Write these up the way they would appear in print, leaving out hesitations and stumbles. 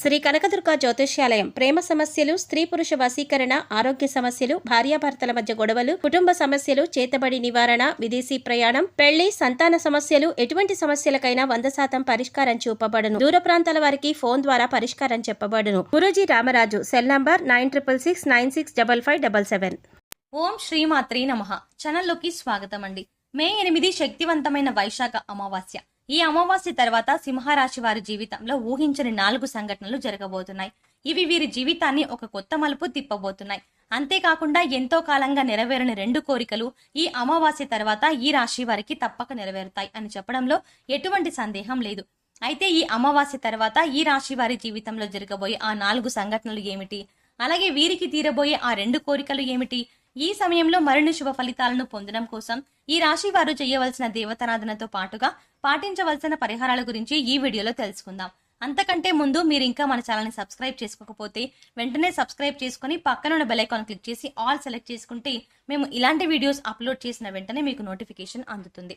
శ్రీ కనకదుర్గ జ్యోతిష్యాలయం ప్రేమ సమస్యలు, స్త్రీ పురుష వశీకరణ, ఆరోగ్య సమస్యలు, భార్యాభర్తల మధ్య గొడవలు, కుటుంబ సమస్యలు, చేతబడి నివారణ, విదేశీ ప్రయాణం, పెళ్లి, సంతాన సమస్యలు, ఎటువంటి సమస్యలకైనా 100% పరిష్కారం చూపబడును. దూర ప్రాంతాల వారికి ఫోన్ ద్వారా పరిష్కారం చెప్పబడును. గురూజీ రామరాజు. Cell number 9666965577. ఓం శ్రీమాత్రే నమః. ఛానల్లోకి స్వాగతం అండి. మే 8 శక్తివంతమైన వైశాఖ అమావాస్య. ఈ అమావాస్య తర్వాత సింహరాశి వారి జీవితంలో ఊహించని 4 సంఘటనలు జరగబోతున్నాయి. ఇవి వీరి జీవితాన్ని ఒక కొత్త మలుపు తిప్పబోతున్నాయి. అంతేకాకుండా ఎంతో కాలంగా నెరవేరని 2 కోరికలు ఈ అమావాస్య తర్వాత ఈ రాశి వారికి తప్పక నెరవేరుతాయి అని చెప్పడంలో ఎటువంటి సందేహం లేదు. అయితే ఈ అమావాస్య తర్వాత ఈ రాశి వారి జీవితంలో జరగబోయే ఆ 4 సంఘటనలు ఏమిటి, అలాగే వీరికి తీరబోయే ఆ 2 కోరికలు ఏమిటి, ఈ సమయంలో మరిన్ని శుభ ఫలితాలను పొందడం కోసం ఈ రాశి వారు చేయవలసిన దేవతారాధనతో పాటుగా పాటించవలసిన పరిహారాల గురించి ఈ వీడియోలో తెలుసుకుందాం. అంతకంటే ముందు మీరు ఇంకా మన ఛానల్ ని సబ్స్క్రైబ్ చేసుకోకపోతే వెంటనే సబ్స్క్రైబ్ చేసుకుని పక్కనున్న బెల్ ఐకాన్ క్లిక్ చేసి ఆల్ సెలెక్ట్ చేసుకుంటే మేము ఇలాంటి వీడియోస్ అప్లోడ్ చేసిన వెంటనే మీకు నోటిఫికేషన్ అందుతుంది.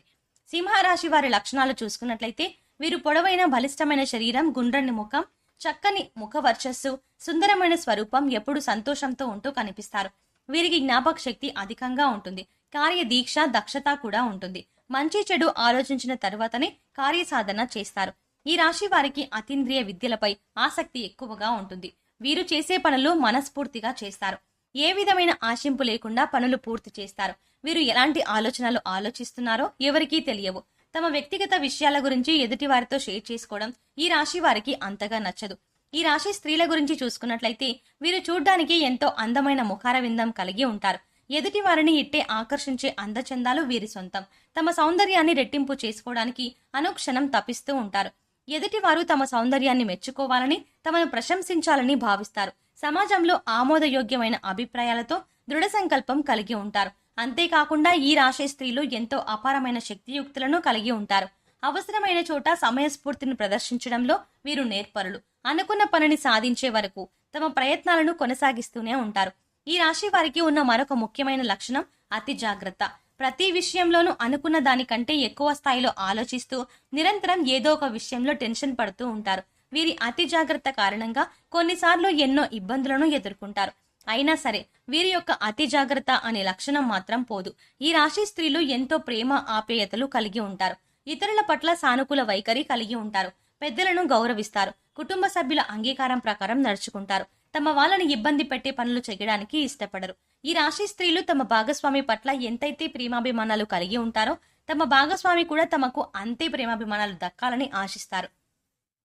సింహరాశి వారి లక్షణాలు చూసుకున్నట్లయితే వీరు పొడవైన బలిష్టమైన శరీరం, గుండ్రని ముఖం, చక్కని ముఖ వర్చస్సు, సుందరమైన స్వరూపం, ఎప్పుడు సంతోషంతో ఉంటూ కనిపిస్తారు. వీరికి జ్ఞాపక శక్తి అధికంగా ఉంటుంది. కార్య దీక్ష, దక్షత కూడా ఉంటుంది. మంచి చెడు ఆలోచించిన తర్వాతనే కార్యసాధన చేస్తారు. ఈ రాశి వారికి అతీంద్రియ విద్యలపై ఆసక్తి ఎక్కువగా ఉంటుంది. వీరు చేసే పనులు మనస్ఫూర్తిగా చేస్తారు. ఏ విధమైన ఆశింపు లేకుండా పనులు పూర్తి చేస్తారు. వీరు ఎలాంటి ఆలోచనలు ఆలోచిస్తున్నారో ఎవరికీ తెలియవు. తమ వ్యక్తిగత విషయాల గురించి ఎదుటి వారితో షేర్ చేసుకోవడం ఈ రాశి వారికి అంతగా నచ్చదు. ఈ రాశి స్త్రీల గురించి చూసుకున్నట్లయితే వీరు చూడ్డానికి ఎంతో అందమైన ముఖార విందం కలిగి ఉంటారు. ఎదుటి వారిని ఇట్టే ఆకర్షించే అందచందాలు వీరి సొంతం. తమ సౌందర్యాన్ని రెట్టింపు చేసుకోవడానికి అనుక్షణం తపిస్తూ ఉంటారు. ఎదుటి వారు తమ సౌందర్యాన్ని మెచ్చుకోవాలని, తమను ప్రశంసించాలని భావిస్తారు. సమాజంలో ఆమోదయోగ్యమైన అభిప్రాయాలతో దృఢ సంకల్పం కలిగి ఉంటారు. అంతేకాకుండా ఈ రాశి స్త్రీలు ఎంతో అపారమైన శక్తియుక్తులను కలిగి ఉంటారు. అవసరమైన చోట సమయస్ఫూర్తిని ప్రదర్శించడంలో వీరు నేర్పరులు. అనుకున్న పనిని సాధించే వరకు తమ ప్రయత్నాలను కొనసాగిస్తూనే ఉంటారు. ఈ రాశి వారికి ఉన్న మరొక ముఖ్యమైన లక్షణం అతి జాగ్రత్త. ప్రతి విషయంలోనూ అనుకున్న దానికంటే ఎక్కువ స్థాయిలో ఆలోచిస్తూ నిరంతరం ఏదో ఒక విషయంలో టెన్షన్ పడుతూ ఉంటారు. వీరి అతి జాగ్రత్త కారణంగా కొన్నిసార్లు ఎన్నో ఇబ్బందులను ఎదుర్కొంటారు. అయినా సరే వీరి యొక్క అతి జాగ్రత్త అనే లక్షణం మాత్రం పోదు. ఈ రాశి స్త్రీలు ఎంతో ప్రేమ, ఆప్యాయతలు కలిగి ఉంటారు. ఇతరుల పట్ల సానుకూల వైఖరి కలిగి ఉంటారు. పెద్దలను గౌరవిస్తారు. కుటుంబ సభ్యుల అంగీకారం ప్రకారం నడుచుకుంటారు. తమ వాళ్ళని ఇబ్బంది పెట్టే పనులు చేయడానికి ఇష్టపడరు. ఈ రాశి స్త్రీలు తమ భాగస్వామి పట్ల ఎంతైతే ప్రేమాభిమానాలు కలిగి ఉంటారో తమ భాగస్వామి కూడా తమకు అంతే ప్రేమాభిమానాలు దక్కాలని ఆశిస్తారు.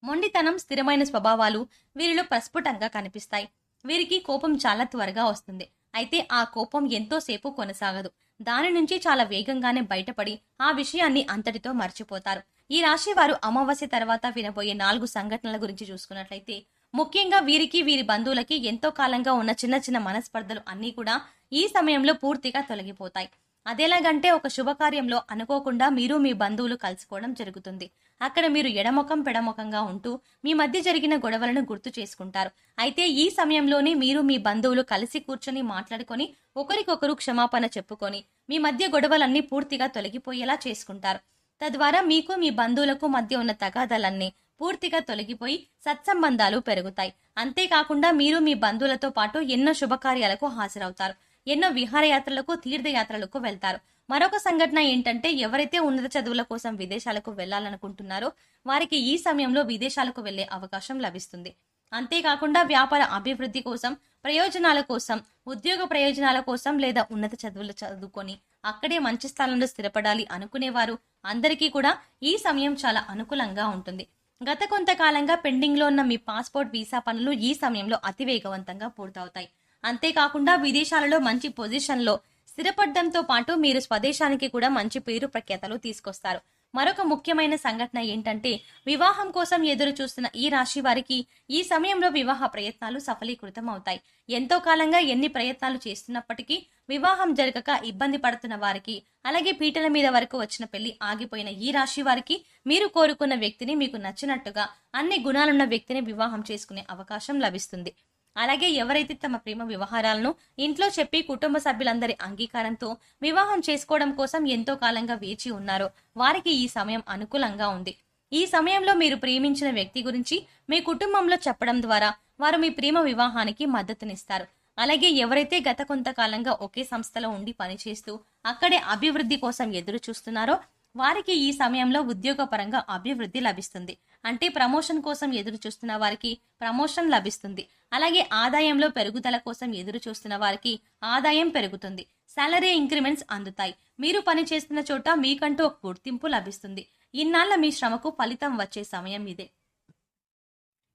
మొండితనం, స్థిరమైన స్వభావాలు వీరిలో ప్రస్ఫుటంగా కనిపిస్తాయి. వీరికి కోపం చాలా త్వరగా వస్తుంది. అయితే ఆ కోపం ఎంతో సేపు కొనసాగదు. దాని నుంచి చాలా వేగంగానే బయటపడి ఆ విషయాన్ని అంతటితో మర్చిపోతారు. ఈ రాశి వారు అమావాస్య తర్వాత వినబోయే 4 సంఘటనల గురించి చూసుకున్నట్లయితే ముఖ్యంగా వీరికి, వీరి బంధువులకి ఎంతో కాలంగా ఉన్న చిన్న చిన్న మనస్పర్ధలు అన్నీ కూడా ఈ సమయంలో పూర్తిగా తొలగిపోతాయి. అదేలాగంటే ఒక శుభకార్యంలో అనుకోకుండా మీరు మీ బంధువులు కలుసుకోవడం జరుగుతుంది. అక్కడ మీరు ఎడముఖం పెడముఖంగా ఉంటూ మీ మధ్య జరిగిన గొడవలను గుర్తు చేసుకుంటారు. అయితే ఈ సమయంలోనే మీరు మీ బంధువులు కలిసి కూర్చొని మాట్లాడుకొని ఒకరికొకరు క్షమాపణ చెప్పుకొని మీ మధ్య గొడవలన్నీ పూర్తిగా తొలగిపోయేలా చేసుకుంటారు. తద్వారా మీకు, మీ బంధువులకు మధ్య ఉన్న తగాదాలన్నీ పూర్తిగా తొలగిపోయి సత్సంబంధాలు పెరుగుతాయి. అంతేకాకుండా మీరు మీ బంధువులతో పాటు ఎన్నో శుభకార్యాలకు హాజరవుతారు. ఎన్నో విహారయాత్రలకు, తీర్థయాత్రలకు వెళ్తారు. మరొక సంఘటన ఏంటంటే ఎవరైతే ఉన్నత చదువుల కోసం విదేశాలకు వెళ్లాలనుకుంటున్నారో వారికి ఈ సమయంలో విదేశాలకు వెళ్లే అవకాశం లభిస్తుంది. అంతేకాకుండా వ్యాపార అభివృద్ధి కోసం, ప్రయోజనాల కోసం, ఉద్యోగ ప్రయోజనాల కోసం లేదా ఉన్నత చదువులు చదువుకొని అక్కడే మంచి స్థానంలో స్థిరపడాలి అనుకునేవారు అందరికీ కూడా ఈ సమయం చాలా అనుకూలంగా ఉంటుంది. గత కొంతకాలంగా పెండింగ్ లో ఉన్న మీ పాస్పోర్ట్, వీసా పనులు ఈ సమయంలో అతి వేగవంతంగా పూర్తవుతాయి. అంతేకాకుండా విదేశాలలో మంచి పొజిషన్లో స్థిరపడడంతో పాటు మీరు స్వదేశానికి కూడా మంచి పేరు ప్రఖ్యాతలు తీసుకొస్తారు. మరొక ముఖ్యమైన సంఘటన ఏంటంటే వివాహం కోసం ఎదురు చూస్తున్న ఈ రాశి వారికి ఈ సమయంలో వివాహ ప్రయత్నాలు సఫలీకృతం అవుతాయి. ఎంతో కాలంగా ఎన్ని ప్రయత్నాలు చేస్తున్నప్పటికీ వివాహం జరగక ఇబ్బంది పడుతున్న వారికి, అలాగే పీటల మీద వరకు వచ్చిన పెళ్లి ఆగిపోయిన ఈ రాశి వారికి మీరు కోరుకున్న వ్యక్తిని, మీకు నచ్చినట్టుగా అన్ని గుణాలున్న వ్యక్తిని వివాహం చేసుకునే అవకాశం లభిస్తుంది. అలాగే ఎవరైతే తమ ప్రేమ వ్యవహారాలను ఇంట్లో చెప్పి కుటుంబ సభ్యులందరి అంగీకారంతో వివాహం చేసుకోవడం కోసం ఎంతో కాలంగా వేచి ఉన్నారో వారికి ఈ సమయం అనుకూలంగా ఉంది. ఈ సమయంలో మీరు ప్రేమించిన వ్యక్తి గురించి మీ కుటుంబంలో చెప్పడం ద్వారా వారు మీ ప్రేమ వివాహానికి మద్దతునిస్తారు. అలాగే ఎవరైతే గత కొంతకాలంగా ఒకే సంస్థలో ఉండి పనిచేస్తూ అక్కడే అభివృద్ధి కోసం ఎదురు చూస్తున్నారో వారికి ఈ సమయంలో ఉద్యోగపరంగా అభివృద్ధి లభిస్తుంది. అంటే ప్రమోషన్ కోసం ఎదురు చూస్తున్న వారికి ప్రమోషన్ లభిస్తుంది. అలాగే ఆదాయంలో పెరుగుదల కోసం ఎదురు చూస్తున్న వారికి ఆదాయం పెరుగుతుంది. సాలరీ ఇంక్రిమెంట్స్ అందుతాయి. మీరు పని చేస్తున్న చోట మీకంటూ ఒక గుర్తింపు లభిస్తుంది. ఇన్నాళ్ల మీ శ్రమకు ఫలితం వచ్చే సమయం ఇదే.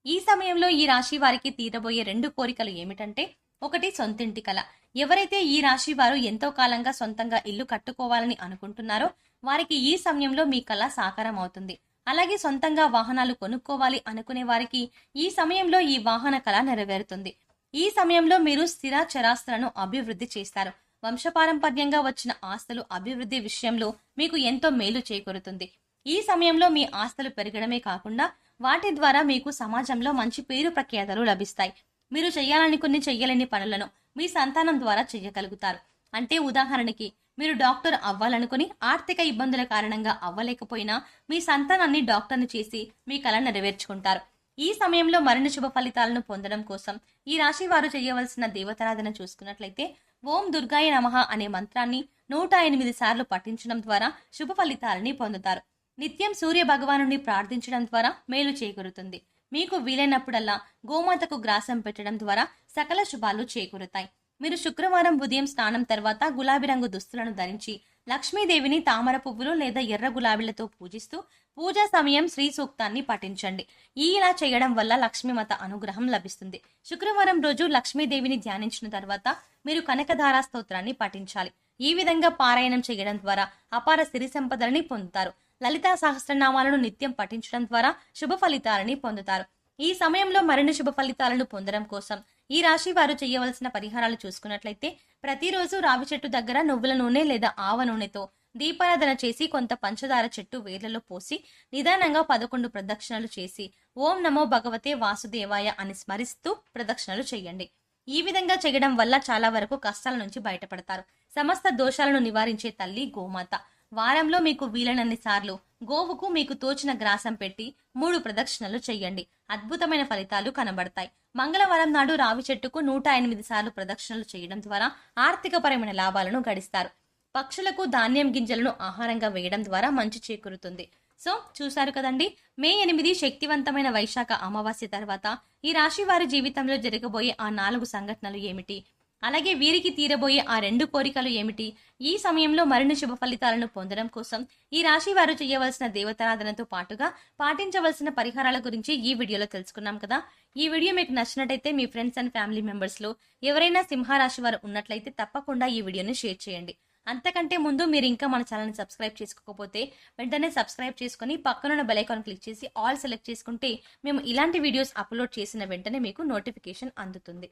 ఈ సమయంలో ఈ రాశి వారికి తీరబోయే 2 కోరికలు ఏమిటంటే, ఒకటి సొంతింటి కల. ఎవరైతే ఈ రాశి వారు ఎంతో కాలంగా సొంతంగా ఇల్లు కట్టుకోవాలని అనుకుంటున్నారో వారికి ఈ సమయంలో మీ కల సాకారం అవుతుంది. అలాగే సొంతంగా వాహనాలు కొనుక్కోవాలి అనుకునే వారికి ఈ సమయంలో ఈ వాహన కల నెరవేరుతుంది. ఈ సమయంలో మీరు స్థిర చరాస్తులను అభివృద్ధి చేస్తారు. వంశపారంపర్యంగా వచ్చిన ఆస్తులు అభివృద్ధి విషయంలో మీకు ఎంతో మేలు చేకూరుతుంది. ఈ సమయంలో మీ ఆస్తులు పెరగడమే కాకుండా వాటి ద్వారా మీకు సమాజంలో మంచి పేరు ప్రఖ్యాతలు లభిస్తాయి. మీరు చేయాలనుకుని చెయ్యలేని పనులను మీ సంతానం ద్వారా చెయ్యగలుగుతారు. అంటే ఉదాహరణకి మీరు డాక్టర్ అవ్వాలనుకుని ఆర్థిక ఇబ్బందుల కారణంగా అవ్వలేకపోయినా మీ సంతానాన్ని డాక్టర్ని చేసి మీ కల నెరవేర్చుకుంటారు. ఈ సమయంలో మరిన్ని శుభ ఫలితాలను పొందడం కోసం ఈ రాశి వారు చేయవలసిన దేవతారాధన చూసుకున్నట్లయితే ఓం దుర్గాయ నమః అనే మంత్రాన్ని 108 సార్లు పఠించడం ద్వారా శుభ ఫలితాలని పొందుతారు. నిత్యం సూర్య భగవానుని ప్రార్థించడం ద్వారా మేలు చేకూరుతుంది. మీకు వీలైనప్పుడల్లా గోమాతకు గ్రాసం పెట్టడం ద్వారా సకల శుభాలు చేకూరుతాయి. మీరు శుక్రవారం ఉదయం స్నానం తర్వాత గులాబీ రంగు దుస్తులను ధరించి లక్ష్మీదేవిని తామర పువ్వులు లేదా ఎర్ర గులాబీలతో పూజిస్తూ పూజా సమయం శ్రీ సూక్తాన్ని పఠించండి. ఇలా చేయడం వల్ల లక్ష్మీమాత అనుగ్రహం లభిస్తుంది. శుక్రవారం రోజు లక్ష్మీదేవిని ధ్యానించిన తర్వాత మీరు కనకధారా స్తోత్రాన్ని పఠించాలి. ఈ విధంగా పారాయణం చేయడం ద్వారా అపార సిరి సంపదలని పొందుతారు. లలితా సహస్రనామాలను నిత్యం పఠించడం ద్వారా శుభ ఫలితాలని పొందుతారు. ఈ సమయంలో మరిన్ని శుభ ఫలితాలను పొందడం కోసం ఈ రాశి వారు చేయవలసిన పరిహారాలు చూసుకున్నట్లయితే ప్రతిరోజు రావి చెట్టు దగ్గర నువ్వుల నూనె లేదా ఆవ నూనెతో దీపారాధన చేసి కొంత పంచదార చెట్టు వేర్లలో పోసి నిదానంగా 11 ప్రదక్షిణలు చేసి ఓం నమో భగవతే వాసుదేవాయ అని స్మరిస్తూ ప్రదక్షిణలు చేయండి. ఈ విధంగా చేయడం వల్ల చాలా వరకు కష్టాల నుంచి బయటపడతారు. సమస్త దోషాలను నివారించే తల్లి గోమాత. వారంలో మీకు వీలైనన్ని సార్లు గోవుకు మీకు తోచిన గ్రాసం పెట్టి 3 ప్రదక్షిణలు చెయ్యండి. అద్భుతమైన ఫలితాలు కనబడతాయి. మంగళవారం నాడు రావి చెట్టుకు 108 సార్లు ప్రదక్షిణలు చేయడం ద్వారా ఆర్థికపరమైన లాభాలను గడిస్తారు. పక్షులకు ధాన్యం గింజలను ఆహారంగా వేయడం ద్వారా మంచి చేకూరుతుంది. సో చూశారు కదండి, మే 8 శక్తివంతమైన వైశాఖ అమావాస్య తర్వాత ఈ రాశి వారి జీవితంలో జరగబోయే ఆ 4 సంఘటనలు ఏమిటి, అలాగే వీరికి తీరబోయే ఆ 2 కోరికలు ఏమిటి, ఈ సమయంలో మరిన్ని శుభ ఫలితాలను పొందడం కోసం ఈ రాశి వారు చేయవలసిన దేవతారాధనతో పాటుగా పాటించవలసిన పరిహారాల గురించి ఈ వీడియోలో తెలుసుకున్నాం కదా. ఈ వీడియో మీకు నచ్చినట్టయితే మీ ఫ్రెండ్స్ అండ్ ఫ్యామిలీ మెంబర్స్ లో ఎవరైనా సింహరాశి వారు ఉన్నట్లయితే తప్పకుండా ఈ వీడియోని షేర్ చేయండి. అంతకంటే ముందు మీరు ఇంకా మన ఛానల్ని సబ్స్క్రైబ్ చేసుకోకపోతే వెంటనే సబ్స్క్రైబ్ చేసుకుని పక్కనున్న బెల్ ఐకాన్ క్లిక్ చేసి ఆల్ సెలెక్ట్ చేసుకుంటే మేము ఇలాంటి వీడియోస్ అప్లోడ్ చేసిన వెంటనే మీకు నోటిఫికేషన్ అందుతుంది.